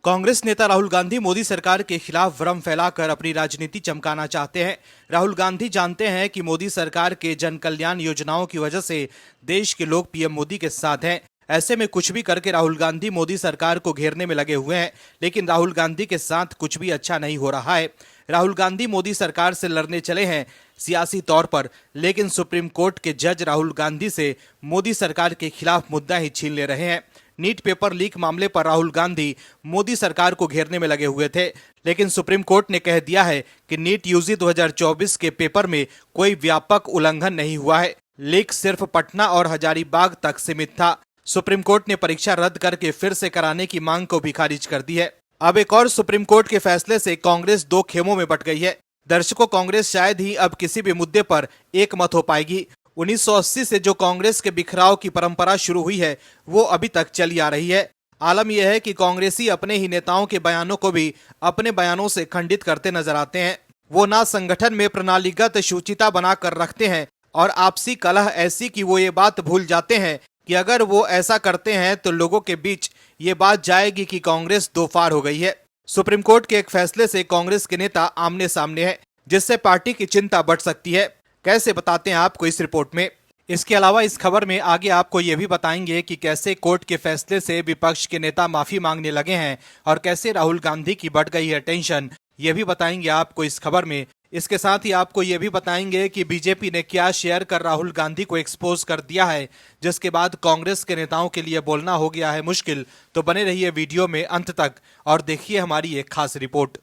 कांग्रेस नेता राहुल गांधी मोदी सरकार के खिलाफ भ्रम फैलाकर अपनी राजनीति चमकाना चाहते हैं। राहुल गांधी जानते हैं कि मोदी सरकार के जन कल्याण योजनाओं की वजह से देश के लोग पीएम मोदी के साथ हैं। ऐसे में कुछ भी करके राहुल गांधी मोदी सरकार को घेरने में लगे हुए हैं, लेकिन राहुल गांधी के साथ कुछ भी अच्छा नहीं हो रहा है। राहुल गांधी मोदी सरकार से लड़ने चले हैं सियासी तौर पर, लेकिन सुप्रीम कोर्ट के जज राहुल गांधी से मोदी सरकार के खिलाफ मुद्दा ही छीन ले रहे हैं। नीट पेपर लीक मामले पर राहुल गांधी मोदी सरकार को घेरने में लगे हुए थे, लेकिन सुप्रीम कोर्ट ने कह दिया है कि नीट यूजी 2024 के पेपर में कोई व्यापक उल्लंघन नहीं हुआ है। लीक सिर्फ पटना और हजारीबाग तक सीमित था। सुप्रीम कोर्ट ने परीक्षा रद्द करके फिर से कराने की मांग को भी खारिज कर दी है। अब एक और सुप्रीम कोर्ट के फैसले से कांग्रेस दो खेमों में बंट गई है। दर्शकों, कांग्रेस शायद ही अब किसी भी मुद्दे पर एक मत हो पाएगी। 1980 से जो कांग्रेस के बिखराव की परंपरा शुरू हुई है, वो अभी तक चली आ रही है। आलम यह है कि कांग्रेसी अपने ही नेताओं के बयानों को भी अपने बयानों से खंडित करते नजर आते हैं। वो ना संगठन में प्रणालीगत शुचिता बनाकर रखते हैं और आपसी कलह ऐसी कि वो ये बात भूल जाते हैं कि अगर वो ऐसा करते हैं तो लोगों के बीच ये बात जाएगी कि कांग्रेस दो फाड़ हो गई है। सुप्रीम कोर्ट के एक फैसले से कांग्रेस के नेता आमने सामने है, जिससे पार्टी की चिंता बढ़ सकती है। कैसे, बताते हैं आपको इस रिपोर्ट में। इसके अलावा इस खबर में आगे आपको ये भी बताएंगे कि कैसे कोर्ट के फैसले से विपक्ष के नेता माफी मांगने लगे हैं और कैसे राहुल गांधी की बढ़ गई है टेंशन, ये भी बताएंगे आपको इस खबर में। इसके साथ ही आपको ये भी बताएंगे कि बीजेपी ने क्या शेयर कर राहुल गांधी को एक्सपोज कर दिया है, जिसके बाद कांग्रेस के नेताओं के लिए बोलना हो गया है मुश्किल। तो बने रहिए वीडियो में अंत तक और देखिए हमारी एक खास रिपोर्ट।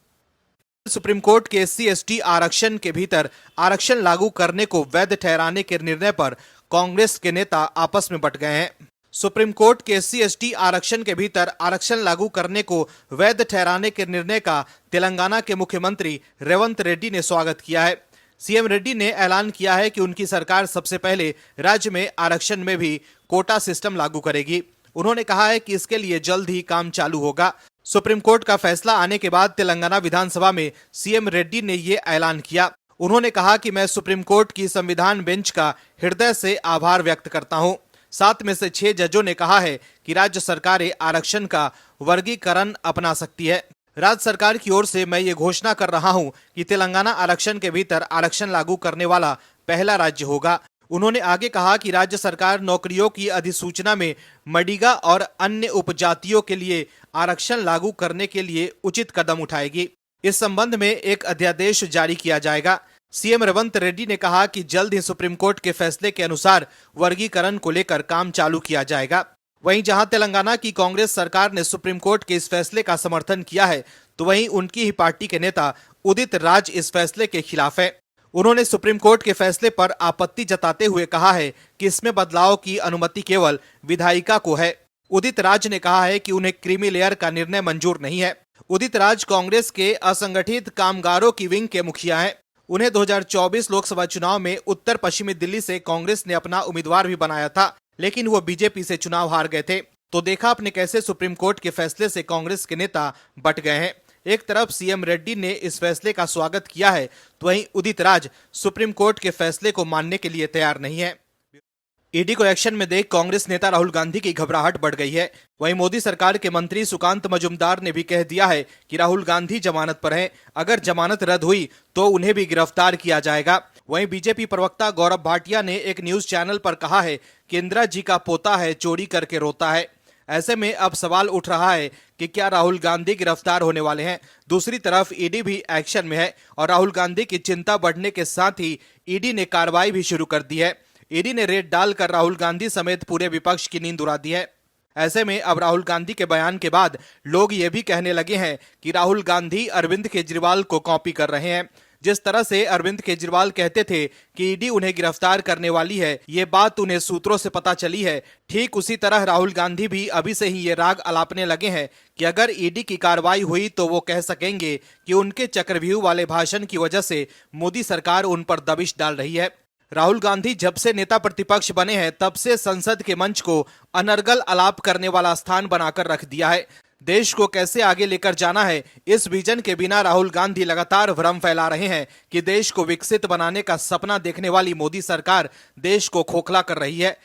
सुप्रीम कोर्ट के SC/ST आरक्षण के भीतर आरक्षण लागू करने को वैध ठहराने के निर्णय पर कांग्रेस के नेता आपस में बंट गए हैं। सुप्रीम कोर्ट के SC/ST आरक्षण के भीतर आरक्षण लागू करने को वैध ठहराने के निर्णय का तेलंगाना के मुख्यमंत्री रेवंत रेड्डी ने स्वागत किया है। सीएम रेड्डी ने ऐलान किया है कि उनकी सरकार सबसे पहले राज्य में आरक्षण में भी कोटा सिस्टम लागू करेगी। उन्होंने कहा है कि इसके लिए जल्द ही काम चालू होगा। सुप्रीम कोर्ट का फैसला आने के बाद तेलंगाना विधानसभा में सीएम रेड्डी ने ये ऐलान किया। उन्होंने कहा कि मैं सुप्रीम कोर्ट की संविधान बेंच का हृदय से आभार व्यक्त करता हूं। 7 में से 6 जजों ने कहा है कि राज्य सरकारें आरक्षण का वर्गीकरण अपना सकती है। राज्य सरकार की ओर से मैं ये घोषणा कर रहा हूं कि तेलंगाना आरक्षण के भीतर आरक्षण लागू करने वाला पहला राज्य होगा। उन्होंने आगे कहा कि राज्य सरकार नौकरियों की अधिसूचना में मडिगा और अन्य उपजातियों के लिए आरक्षण लागू करने के लिए उचित कदम उठाएगी। इस संबंध में एक अध्यादेश जारी किया जाएगा। सीएम रेवंत रेड्डी ने कहा कि जल्द ही सुप्रीम कोर्ट के फैसले के अनुसार वर्गीकरण को लेकर काम चालू किया जाएगा। वहीं जहां तेलंगाना की कांग्रेस सरकार ने सुप्रीम कोर्ट के इस फैसले का समर्थन किया है, तो वहीं उनकी ही पार्टी के नेता उदित राज इस फैसले के खिलाफ है। उन्होंने सुप्रीम कोर्ट के फैसले पर आपत्ति जताते हुए कहा है कि इसमें बदलाव की अनुमति केवल विधायिका को है। उदित राज ने कहा है कि उन्हें क्रीमी लेयर का निर्णय मंजूर नहीं है। उदित राज कांग्रेस के असंगठित कामगारों की विंग के मुखिया हैं। उन्हें 2024 लोकसभा चुनाव में उत्तर पश्चिमी दिल्ली से कांग्रेस ने अपना उम्मीदवार भी बनाया था, लेकिन वो बीजेपी से चुनाव हार गए थे। तो देखा आपने कैसे सुप्रीम कोर्ट के फैसले से कांग्रेस के नेता बंट गए हैं। एक तरफ सीएम रेड्डी ने इस फैसले का स्वागत किया है, तो वहीं उदित राज सुप्रीम कोर्ट के फैसले को मानने के लिए तैयार नहीं है। ईडी को एक्शन में देख कांग्रेस नेता राहुल गांधी की घबराहट बढ़ गई है। वहीं मोदी सरकार के मंत्री सुकांत मजूमदार ने भी कह दिया है कि राहुल गांधी जमानत पर हैं। अगर जमानत रद्द हुई तो उन्हें भी गिरफ्तार किया जाएगा। वहीं बीजेपी प्रवक्ता गौरव भाटिया ने एक न्यूज चैनल पर कहा है कि इंदिरा जी का पोता है, चोरी करके रोता है। ऐसे में अब सवाल उठ रहा है कि क्या राहुल गांधी गिरफ्तार होने वाले हैं। दूसरी तरफ ईडी भी एक्शन में है और राहुल गांधी की चिंता बढ़ने के साथ ही ईडी ने कार्रवाई भी शुरू कर दी है। ईडी ने रेड डालकर राहुल गांधी समेत पूरे विपक्ष की नींद उड़ा दी है। ऐसे में अब राहुल गांधी के बयान के बाद लोग ये भी कहने लगे हैं कि राहुल गांधी अरविंद केजरीवाल को कॉपी कर रहे हैं। जिस तरह से अरविंद केजरीवाल कहते थे कि ईडी उन्हें गिरफ्तार करने वाली है, ये बात उन्हें सूत्रों से पता चली है, ठीक उसी तरह राहुल गांधी भी अभी से ही ये राग अलापने लगे हैं कि अगर ईडी की कार्रवाई हुई तो वो कह सकेंगे कि उनके चक्रव्यूह वाले भाषण की वजह से मोदी सरकार उन पर दबिश डाल रही है। राहुल गांधी जब से नेता प्रतिपक्ष बने हैं, तब से संसद के मंच को अनर्गल आलाप करने वाला स्थान बनाकर रख दिया है। देश को कैसे आगे लेकर जाना है, इस विजन के बिना राहुल गांधी लगातार भ्रम फैला रहे हैं कि देश को विकसित बनाने का सपना देखने वाली मोदी सरकार देश को खोखला कर रही है।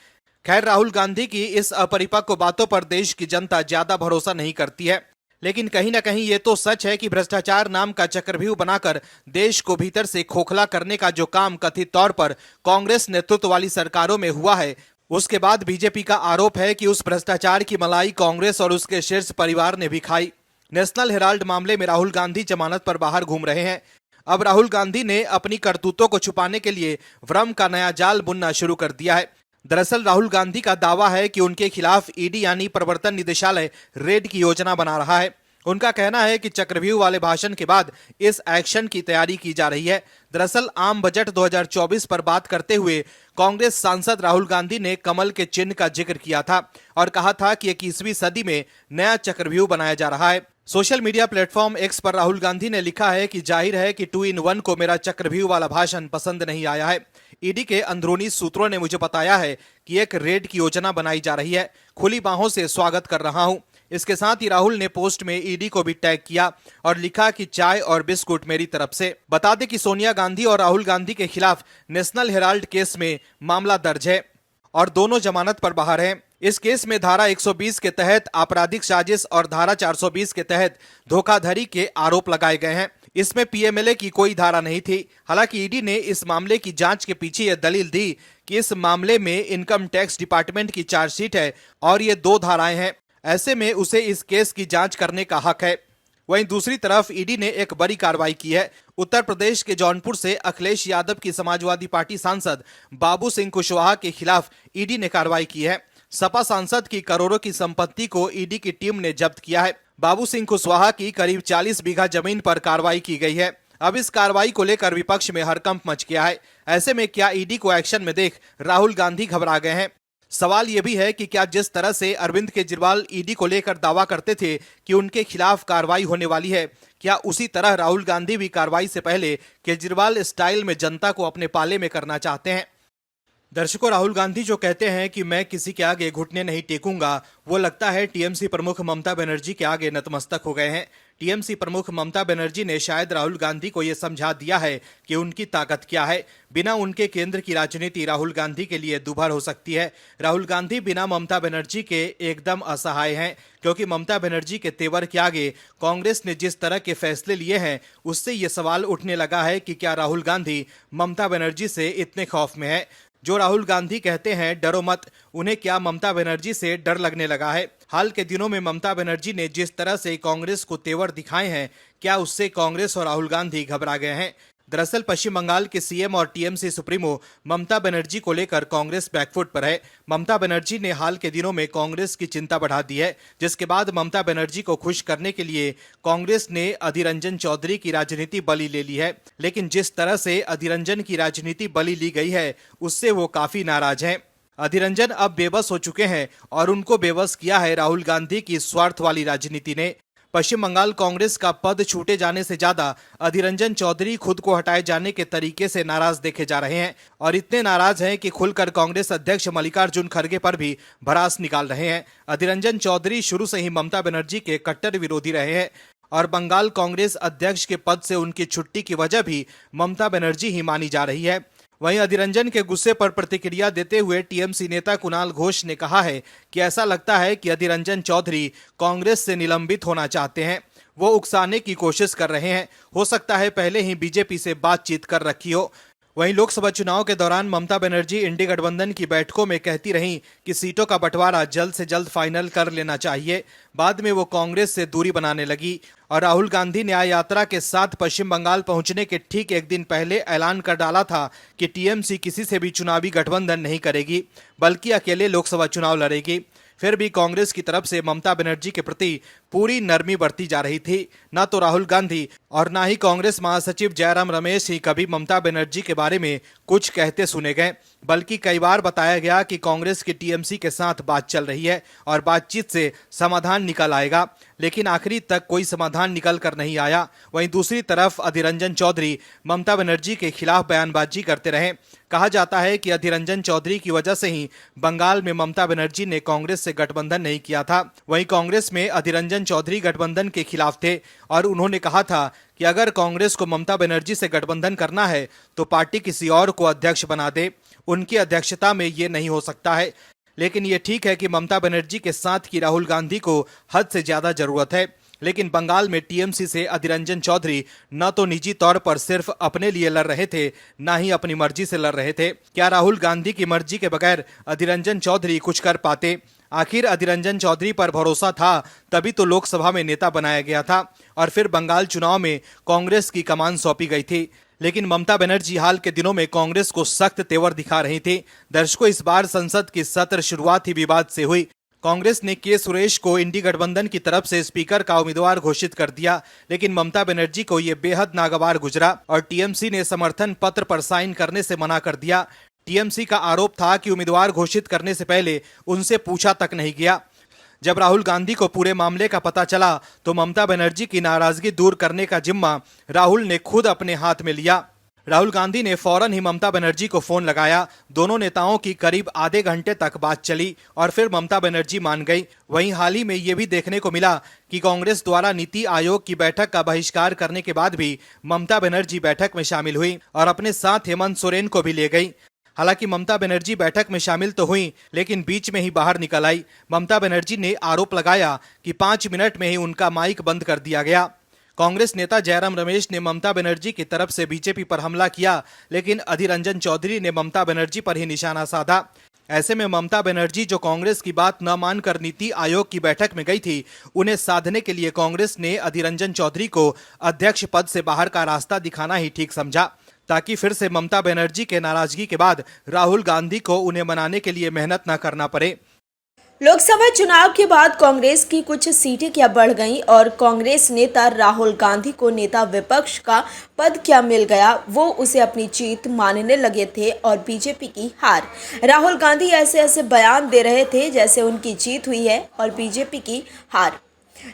खैर, राहुल गांधी की इस अपरिपक्व बातों पर देश की जनता ज्यादा भरोसा नहीं करती है। लेकिन कहीं ना कहीं ये तो सच है कि भ्रष्टाचार नाम का चक्रव्यूह बनाकर देश को भीतर से खोखला करने का जो काम कथित तौर पर कांग्रेस नेतृत्व वाली सरकारों में हुआ है, उसके बाद बीजेपी का आरोप है कि उस भ्रष्टाचार की मलाई कांग्रेस और उसके शीर्ष परिवार ने भी खाई। नेशनल हेराल्ड मामले में राहुल गांधी जमानत पर बाहर घूम रहे हैं। अब राहुल गांधी ने अपनी करतूतों को छुपाने के लिए भ्रम का नया जाल बुनना शुरू कर दिया है। दरअसल राहुल गांधी का दावा है कि उनके खिलाफ ईडी यानी प्रवर्तन निदेशालय रेड की योजना बना रहा है। उनका कहना है कि चक्रव्यूह वाले भाषण के बाद इस एक्शन की तैयारी की जा रही है। दरअसल आम बजट 2024 पर बात करते हुए कांग्रेस सांसद राहुल गांधी ने कमल के चिन्ह का जिक्र किया था और कहा था कि 21वीं सदी में नया चक्रव्यूह बनाया जा रहा है। सोशल मीडिया प्लेटफॉर्म एक्स पर राहुल गांधी ने लिखा है कि जाहिर है कि 2-in-1 को मेरा चक्रव्यूह वाला भाषण पसंद नहीं आया है। ईडी के अंदरूनी सूत्रों ने मुझे बताया है कि एक रेड की योजना बनाई जा रही है। खुली बाहों से स्वागत कर रहा हूं। इसके साथ ही राहुल ने पोस्ट में ईडी को भी टैग किया और लिखा कि चाय और बिस्कुट मेरी तरफ से। बता दें कि सोनिया गांधी और राहुल गांधी के खिलाफ नेशनल हेराल्ड केस में मामला दर्ज है और दोनों जमानत पर बाहर हैं। इस केस में धारा 120 के तहत आपराधिक साजिश और धारा 420 के तहत धोखाधड़ी के आरोप लगाए गए हैं। इसमें पीएमएलए की कोई धारा नहीं थी। हालांकि ईडी ने इस मामले की जांच के पीछे यह दलील दी कि इस मामले में इनकम टैक्स डिपार्टमेंट की चार्जशीट है और ये 2 धाराएं हैं। ऐसे में उसे इस केस की जांच करने का हक है। वहीं दूसरी तरफ ईडी ने एक बड़ी कार्रवाई की है। उत्तर प्रदेश के जौनपुर से अखिलेश यादव की समाजवादी पार्टी सांसद बाबू सिंह कुशवाहा के खिलाफ ईडी ने कार्रवाई की है। सपा सांसद की करोड़ों की संपत्ति को ईडी की टीम ने जब्त किया है। बाबू सिंह कुशवाहा की करीब 40 बीघा जमीन पर कार्रवाई की गई है। अब इस कार्रवाई को लेकर विपक्ष में हड़कंप मच गया है। ऐसे में क्या ईडी को एक्शन में देख राहुल गांधी घबरा गए हैं? सवाल यह भी है कि क्या जिस तरह से अरविंद केजरीवाल ईडी को लेकर दावा करते थे कि उनके खिलाफ कार्रवाई होने वाली है, क्या उसी तरह राहुल गांधी भी कार्रवाई से पहले केजरीवाल स्टाइल में जनता को अपने पाले में करना चाहते हैं? दर्शकों, राहुल गांधी जो कहते हैं कि मैं किसी के आगे घुटने नहीं टेकूंगा, वो लगता है टीएमसी प्रमुख ममता बनर्जी के आगे नतमस्तक हो गए हैं। टीएमसी प्रमुख ममता बनर्जी ने शायद राहुल गांधी को यह समझा दिया है कि उनकी ताकत क्या है। बिना उनके केंद्र की राजनीति राहुल गांधी के लिए दुभर हो सकती है। राहुल गांधी बिना ममता बनर्जी के एकदम असहाय हैं, क्योंकि ममता बनर्जी के तेवर के आगे कांग्रेस ने जिस तरह के फैसले लिए हैं, उससे ये सवाल उठने लगा है कि क्या राहुल गांधी ममता बनर्जी से इतने खौफ में है। जो राहुल गांधी कहते हैं डरो मत, उन्हें क्या ममता बनर्जी से डर लगने लगा है? हाल के दिनों में ममता बनर्जी ने जिस तरह से कांग्रेस को तेवर दिखाए हैं, क्या उससे कांग्रेस और राहुल गांधी घबरा गए हैं? दरअसल पश्चिम बंगाल के सीएम और टीएमसी सुप्रीमो ममता बनर्जी को लेकर कांग्रेस बैकफुट पर है। ममता बनर्जी ने हाल के दिनों में कांग्रेस की चिंता बढ़ा दी है, जिसके बाद ममता बनर्जी को खुश करने के लिए कांग्रेस ने अधीर रंजन चौधरी की राजनीति बलि ले ली है। लेकिन जिस तरह से अधीर रंजन की राजनीति बलि ली गई है, उससे वो काफी नाराज हैं। अधीर रंजन अब बेबस हो चुके हैं और उनको बेबस किया है राहुल गांधी की स्वार्थ वाली राजनीति ने। पश्चिम बंगाल कांग्रेस का पद छूटे जाने से ज्यादा अधीर रंजन चौधरी खुद को हटाए जाने के तरीके से नाराज देखे जा रहे हैं और इतने नाराज हैं कि खुलकर कांग्रेस अध्यक्ष मल्लिकार्जुन खड़गे पर भी भड़ास निकाल रहे हैं। अधीर रंजन चौधरी शुरू से ही ममता बनर्जी के कट्टर विरोधी रहे हैं और बंगाल कांग्रेस अध्यक्ष के पद से उनकी छुट्टी की वजह भी ममता बनर्जी ही मानी जा रही है। वहीं अधीर रंजन के गुस्से पर प्रतिक्रिया देते हुए टीएमसी नेता कुणाल घोष ने कहा है कि ऐसा लगता है कि अधीर रंजन चौधरी कांग्रेस से निलंबित होना चाहते हैं। वो उकसाने की कोशिश कर रहे हैं। हो सकता है पहले ही बीजेपी से बातचीत कर रखी हो। वहीं लोकसभा चुनाव के दौरान ममता बनर्जी इंडी गठबंधन की बैठकों में कहती रहीं कि सीटों का बंटवारा जल्द से जल्द फाइनल कर लेना चाहिए। बाद में वो कांग्रेस से दूरी बनाने लगी और राहुल गांधी न्याय यात्रा के साथ पश्चिम बंगाल पहुंचने के ठीक एक दिन पहले ऐलान कर डाला था कि टीएमसी किसी से भी चुनावी गठबंधन नहीं करेगी, बल्कि अकेले लोकसभा चुनाव लड़ेगी। फिर भी कांग्रेस की तरफ से ममता बनर्जी के प्रति पूरी नरमी बरती जा रही थी। न तो राहुल गांधी और न ही कांग्रेस महासचिव जयराम रमेश ही कभी ममता बनर्जी के बारे में कुछ कहते सुने गए, बल्कि कई बार बताया गया कि कांग्रेस की टीएमसी के साथ बात चल रही है और बातचीत से समाधान निकल आएगा, लेकिन आखिरी तक कोई समाधान निकल कर नहीं आया। वहीं दूसरी तरफ अधीर रंजन चौधरी ममता बनर्जी के खिलाफ बयानबाजी करते रहे। कहा जाता है कि अधीर रंजन चौधरी की वजह से ही बंगाल में ममता बनर्जी ने कांग्रेस से गठबंधन नहीं किया था। वहीं कांग्रेस में अधीर रंजन चौधरी गठबंधन के खिलाफ थे और उन्होंने कहा था कि अगर कांग्रेस को ममता बनर्जी से गठबंधन करना है तो पार्टी किसी और को अध्यक्ष बना दे, उनकी अध्यक्षता में ये नहीं हो सकता है। लेकिन ये ठीक है कि ममता बनर्जी के साथ की राहुल गांधी को हद से ज्यादा जरूरत है। लेकिन बंगाल में टीएमसी से अधीर रंजन चौधरी न तो निजी तौर पर सिर्फ अपने लिए लड़ रहे थे, न ही अपनी मर्जी से लड़ रहे थे। क्या राहुल गांधी की मर्जी के बगैर अधीर रंजन चौधरी कुछ कर पाते? आखिर अधीर रंजन चौधरी पर भरोसा था, तभी तो लोकसभा में नेता बनाया गया था और फिर बंगाल चुनाव में कांग्रेस की कमान सौंपी गई थी। लेकिन ममता बनर्जी हाल के दिनों में कांग्रेस को सख्त तेवर दिखा रही थी। दर्शकों, इस बार संसद की सत्र शुरुआत ही विवाद से हुई। कांग्रेस ने के सुरेश को इंडी गठबंधन की तरफ से स्पीकर का उम्मीदवार घोषित कर दिया, लेकिन ममता बनर्जी को यह बेहद नागवार गुजरा और टीएमसी ने समर्थन पत्र पर साइन करने से मना कर दिया। टीएमसी का आरोप था कि उम्मीदवार घोषित करने से पहले उनसे पूछा तक नहीं गया। जब राहुल गांधी को पूरे मामले का पता चला तो ममता बनर्जी की नाराजगी दूर करने का जिम्मा राहुल ने खुद अपने हाथ में लिया। राहुल गांधी ने फौरन ही ममता बनर्जी को फोन लगाया। दोनों नेताओं की करीब आधे घंटे तक बात चली और फिर ममता बनर्जी मान गई। वहीं हाल ही में ये भी देखने को मिला कि कांग्रेस द्वारा नीति आयोग की बैठक का बहिष्कार करने के बाद भी ममता बनर्जी बैठक में शामिल हुई और अपने साथ हेमंत सोरेन को भी ले गई। हालांकि ममता बनर्जी बैठक में शामिल तो हुई, लेकिन बीच में ही बाहर निकल आई। ममता बनर्जी ने आरोप लगाया कि 5 मिनट में ही उनका माइक बंद कर दिया गया। कांग्रेस नेता जयराम रमेश ने ममता बनर्जी की तरफ से बीजेपी पर हमला किया, लेकिन अधीर रंजन चौधरी ने ममता बनर्जी पर ही निशाना साधा। ऐसे में ममता बनर्जी जो कांग्रेस की बात न मानकर नीति आयोग की बैठक में गई थी, उन्हें साधने के लिए कांग्रेस ने अधीर रंजन चौधरी को अध्यक्ष पद से बाहर का रास्ता दिखाना ही ठीक समझा, ताकि फिर से ममता बनर्जी के नाराजगी के बाद राहुल गांधी को उन्हें मनाने के लिए मेहनत न करना पड़े। लोकसभा चुनाव के बाद कांग्रेस की कुछ सीटें क्या बढ़ गईं और कांग्रेस नेता राहुल गांधी को नेता विपक्ष का पद क्या मिल गया, वो उसे अपनी जीत मानने लगे थे और बीजेपी की हार। राहुल गांधी ऐसे ऐसे बयान दे रहे थे जैसे उनकी जीत हुई है और बीजेपी की हार।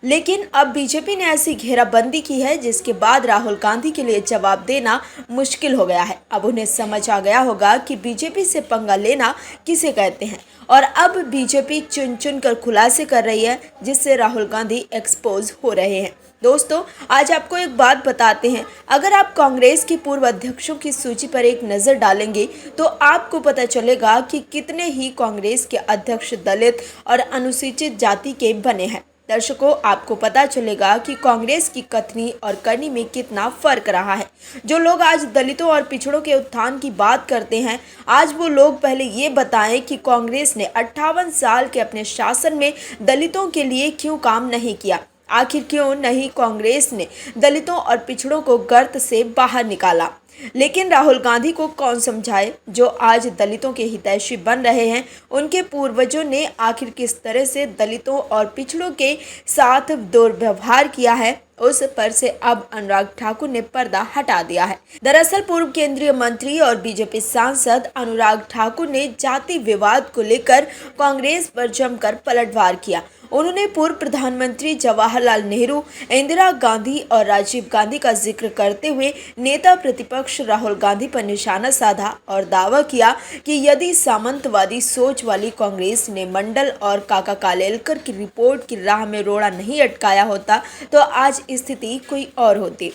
लेकिन अब बीजेपी ने ऐसी घेराबंदी की है जिसके बाद राहुल गांधी के लिए जवाब देना मुश्किल हो गया है। अब उन्हें समझ आ गया होगा कि बीजेपी से पंगा लेना किसे कहते हैं और अब बीजेपी चुन चुन कर खुलासे कर रही है, जिससे राहुल गांधी एक्सपोज हो रहे हैं। दोस्तों, आज आपको एक बात बताते हैं, अगर आप कांग्रेस के पूर्व अध्यक्षों की सूची पर एक नज़र डालेंगे तो आपको पता चलेगा कि कितने ही कांग्रेस के अध्यक्ष दलित और अनुसूचित जाति के बने हैं। दर्शकों, आपको पता चलेगा कि कांग्रेस की कथनी और करनी में कितना फर्क रहा है। जो लोग आज दलितों और पिछड़ों के उत्थान की बात करते हैं, आज वो लोग पहले ये बताएं कि कांग्रेस ने 58 साल के अपने शासन में दलितों के लिए क्यों काम नहीं किया। आखिर क्यों नहीं कांग्रेस ने दलितों और पिछड़ों को गर्त से बाहर निकाला। लेकिन राहुल गांधी को कौन समझाए, जो आज दलितों के हितैषी बन रहे हैं। उनके पूर्वजों ने आखिर किस तरह से दलितों और पिछड़ों के साथ दुर्व्यवहार किया है, उस पर से अब अनुराग ठाकुर ने पर्दा हटा दिया है। दरअसल पूर्व केंद्रीय मंत्री और बीजेपी सांसद अनुराग ठाकुर ने जाति विवाद को लेकर कांग्रेस पर जमकर पलटवार किया। उन्होंने पूर्व प्रधानमंत्री जवाहरलाल नेहरू, इंदिरा गांधी और राजीव गांधी का जिक्र करते हुए नेता प्रतिपक्ष राहुल गांधी पर निशाना साधा और दावा किया कि यदि सामंतवादी सोच वाली कांग्रेस ने मंडल और काका कालेलकर की रिपोर्ट की राह में रोड़ा नहीं अटकाया होता तो आज स्थिति कोई और होती।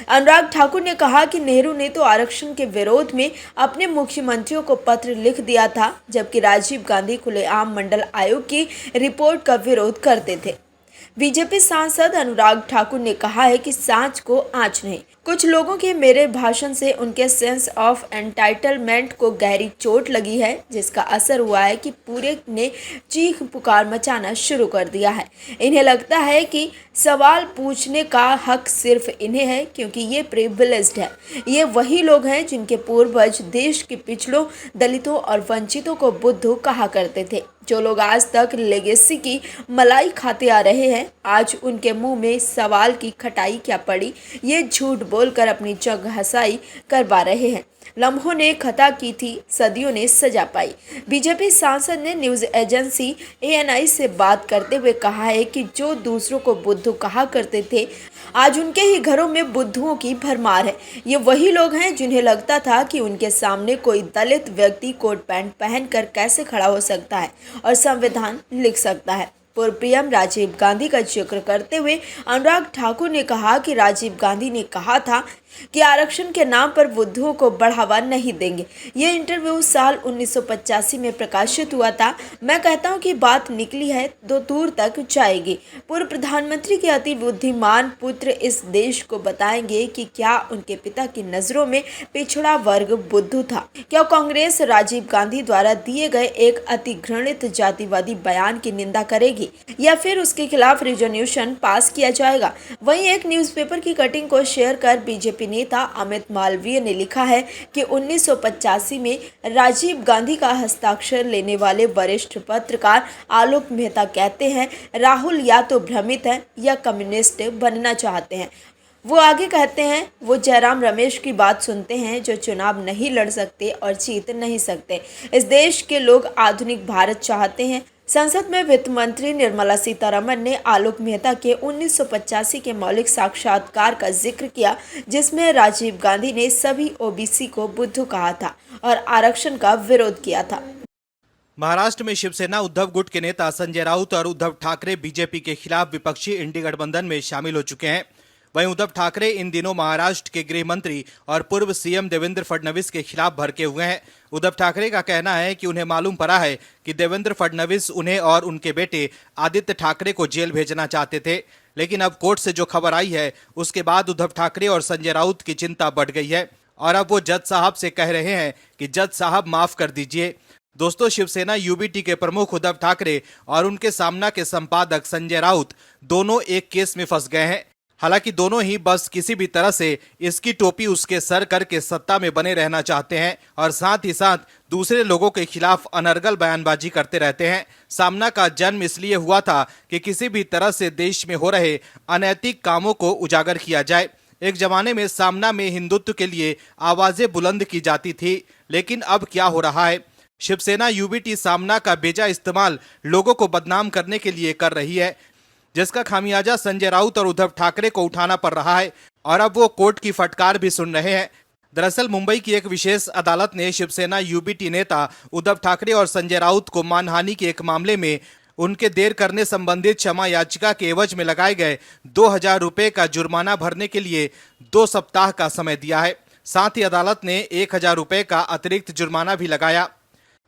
अनुराग ठाकुर ने कहा कि नेहरू ने तो आरक्षण के विरोध में अपने मुख्यमंत्रियों को पत्र लिख दिया था, जबकि राजीव गांधी खुलेआम मंडल आयोग की रिपोर्ट का विरोध करते थे। बीजेपी सांसद अनुराग ठाकुर ने कहा है कि सांच को आंच नहीं। कुछ लोगों के मेरे भाषण से उनके सेंस ऑफ एंटाइटलमेंट को गहरी चोट लगी है, जिसका असर हुआ है कि पूरे ने चीख पुकार मचाना शुरू कर दिया है। इन्हें लगता है कि सवाल पूछने का हक सिर्फ इन्हें है क्योंकि ये प्रिविलेज्ड है। ये वही लोग हैं जिनके पूर्वज देश के पिछड़ों, दलितों और वंचितों को बुद्धू कहा करते थे। जो लोग आज तक लेगेसी की मलाई खाते आ रहे हैं, आज उनके मुंह में सवाल की खटाई क्या पड़ी, ये झूठ बोलकर अपनी जंग हसाई करवा रहे हैं। लम्हों ने खता की थी, सदियों ने सजा पाई। बीजेपी सांसद ने न्यूज एजेंसी ANI से बात करते हुए कहा है कि जो दूसरों को बुद्धू कहा करते थे, आज उनके ही घरों में बुद्धुओं की भरमार है। ये वही लोग हैं जिन्हें लगता था कि उनके सामने कोई दलित व्यक्ति कोट पैंट पहनकर कैसे खड़ा हो सकता है और संविधान लिख सकता है। पूर्व पीएम राजीव गांधी का जिक्र करते हुए अनुराग ठाकुर ने कहा कि राजीव गांधी ने कहा था कि आरक्षण के नाम पर बुद्धुओं को बढ़ावा नहीं देंगे। ये इंटरव्यू साल 1985 में प्रकाशित हुआ था। मैं कहता हूं कि बात निकली है तो दूर तक जाएगी। पूर्व प्रधानमंत्री के अति बुद्धिमान पुत्र इस देश को बताएंगे कि क्या उनके पिता की नजरों में पिछड़ा वर्ग बुद्धू था। क्या कांग्रेस राजीव गांधी द्वारा दिए गए एक अति घृणित जातिवादी बयान की निंदा करेगी या फिर उसके खिलाफ रिजोल्यूशन पास किया जाएगा। वहीं एक न्यूज़पेपर की कटिंग को शेयर कर बीजेपी नेता अमित मालवीय ने लिखा है कि 1985 में राजीव गांधी का हस्ताक्षर लेने वाले वरिष्ठ पत्रकार आलोक मेहता कहते हैं, राहुल या तो भ्रमित है या कम्युनिस्ट बनना चाहते हैं। वो आगे कहते हैं, वो जयराम रमेश की बात सुनते हैं जो चुनाव नहीं लड़ सकते और जीत नहीं सकते। इस देश के लोग आधुनिक भारत चाहते हैं। संसद में वित्त मंत्री निर्मला सीतारमण ने आलोक मेहता के 1985 के मौलिक साक्षात्कार का जिक्र किया, जिसमें राजीव गांधी ने सभी ओबीसी को बुद्धू कहा था और आरक्षण का विरोध किया था। महाराष्ट्र में शिवसेना उद्धव गुट के नेता संजय राउत और उद्धव ठाकरे बीजेपी के खिलाफ विपक्षी इंडी गठबंधन में शामिल हो चुके हैं। वहीं उद्धव ठाकरे इन दिनों महाराष्ट्र के गृह मंत्री और पूर्व सीएम देवेंद्र फडणवीस के खिलाफ भड़के हुए हैं। उद्धव ठाकरे का कहना है कि उन्हें मालूम पड़ा है कि देवेंद्र फडणवीस उन्हें और उनके बेटे आदित्य ठाकरे को जेल भेजना चाहते थे, लेकिन अब कोर्ट से जो खबर आई है उसके बाद उद्धव ठाकरे और संजय राउत की चिंता बढ़ गई है और अब वो जज साहब से कह रहे हैं कि जज साहब माफ कर दीजिए। दोस्तों, शिवसेना यूबीटी के प्रमुख उद्धव ठाकरे और उनके सामना के संपादक संजय राउत दोनों एक केस में फंस गए हैं। हालांकि दोनों ही बस किसी भी तरह से इसकी टोपी उसके सर करके सत्ता में बने रहना चाहते हैं और साथ ही साथ दूसरे लोगों के खिलाफ अनर्गल बयानबाजी करते रहते हैं। सामना का जन्म इसलिए हुआ था कि किसी भी तरह से देश में हो रहे अनैतिक कामों को उजागर किया जाए। एक जमाने में सामना में हिंदुत्व के लिए आवाजें बुलंद की जाती थी, लेकिन अब क्या हो रहा है? शिवसेना यूबीटी सामना का बेजा इस्तेमाल लोगों को बदनाम करने के लिए कर रही है, जिसका खामियाजा संजय राउत और उद्धव ठाकरे को उठाना पड़ रहा है और अब वो कोर्ट की फटकार भी सुन रहे हैं। दरअसल मुंबई की एक विशेष अदालत ने शिवसेना यूबीटी नेता उद्धव ठाकरे और संजय राउत को मानहानि के एक मामले में उनके देर करने संबंधित क्षमा याचिका के एवज में लगाए गए 2000 रुपए का जुर्माना भरने के लिए 2 सप्ताह का समय दिया है। साथ ही अदालत ने 1000 रुपए का अतिरिक्त जुर्माना भी लगाया।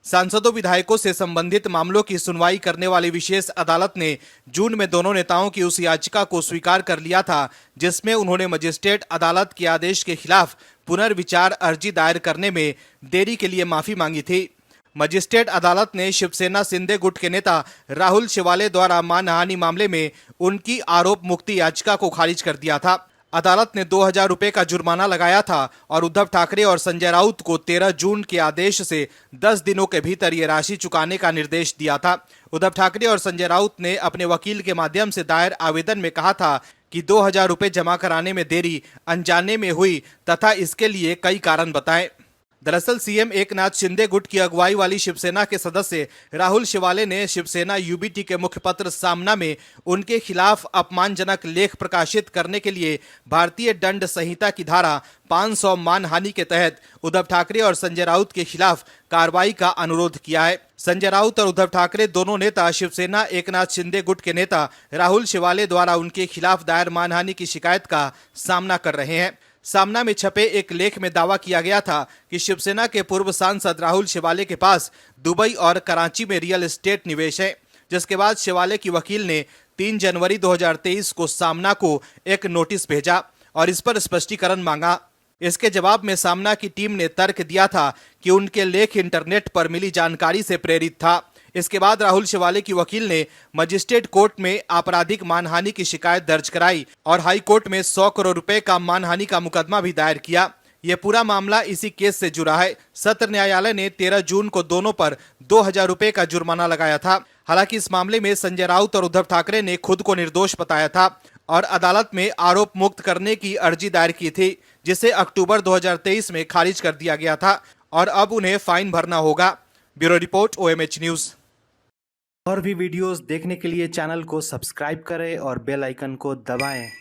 सांसदों विधायकों से संबंधित मामलों की सुनवाई करने वाली विशेष अदालत ने जून में दोनों नेताओं की उस याचिका को स्वीकार कर लिया था जिसमें उन्होंने मजिस्ट्रेट अदालत के आदेश के खिलाफ पुनर्विचार अर्जी दायर करने में देरी के लिए माफी मांगी थी। मजिस्ट्रेट अदालत ने शिवसेना शिंदे गुट के नेता राहुल शिवाले द्वारा मानहानि मामले में उनकी आरोप मुक्ति याचिका को खारिज कर दिया था। अदालत ने 2000 रुपए का जुर्माना लगाया था और उद्धव ठाकरे और संजय राउत को 13 जून के आदेश से 10 दिनों के भीतर ये राशि चुकाने का निर्देश दिया था। उद्धव ठाकरे और संजय राउत ने अपने वकील के माध्यम से दायर आवेदन में कहा था कि 2000 रुपए जमा कराने में देरी अनजाने में हुई तथा इसके लिए कई कारण बताएं। दरअसल सीएम एकनाथ शिंदे गुट की अगुवाई वाली शिवसेना के सदस्य राहुल शिवाले ने शिवसेना यूबीटी के मुखपत्र सामना में उनके खिलाफ अपमानजनक लेख प्रकाशित करने के लिए भारतीय दंड संहिता की धारा 500 मानहानि के तहत उद्धव ठाकरे और संजय राउत के खिलाफ कार्रवाई का अनुरोध किया है। संजय राउत और उद्धव ठाकरे दोनों नेता शिवसेना एकनाथ शिंदे गुट के नेता राहुल शिवाले द्वारा उनके खिलाफ दायर मानहानि की शिकायत का सामना कर रहे हैं। सामना में छपे एक लेख में दावा किया गया था कि शिवसेना के पूर्व सांसद राहुल शिवाले के पास दुबई और कराची में रियल एस्टेट निवेश है, जिसके बाद शिवाले की वकील ने 3 जनवरी 2023 को सामना को एक नोटिस भेजा और इस पर स्पष्टीकरण मांगा। इसके जवाब में सामना की टीम ने तर्क दिया था कि उनके लेख इंटरनेट पर मिली जानकारी से प्रेरित था। इसके बाद राहुल शिवाले की वकील ने मजिस्ट्रेट कोर्ट में आपराधिक मानहानि की शिकायत दर्ज कराई और हाई कोर्ट में 100 करोड़ रुपए का मानहानि का मुकदमा भी दायर किया। यह पूरा मामला इसी केस से जुड़ा है। सत्र न्यायालय ने 13 जून को दोनों पर 2000 रुपए का जुर्माना लगाया था। हालांकि इस मामले में संजय राउत और उद्धव ठाकरे ने खुद को निर्दोष बताया था और अदालत में आरोप मुक्त करने की अर्जी दायर की थी, जिसे अक्टूबर 2023 में खारिज कर दिया गया था और अब उन्हें फाइन भरना होगा। Bureau report, OMH news. और भी वीडियोस देखने के लिए चैनल को सब्सक्राइब करें और बेल आइकन को दबाएं।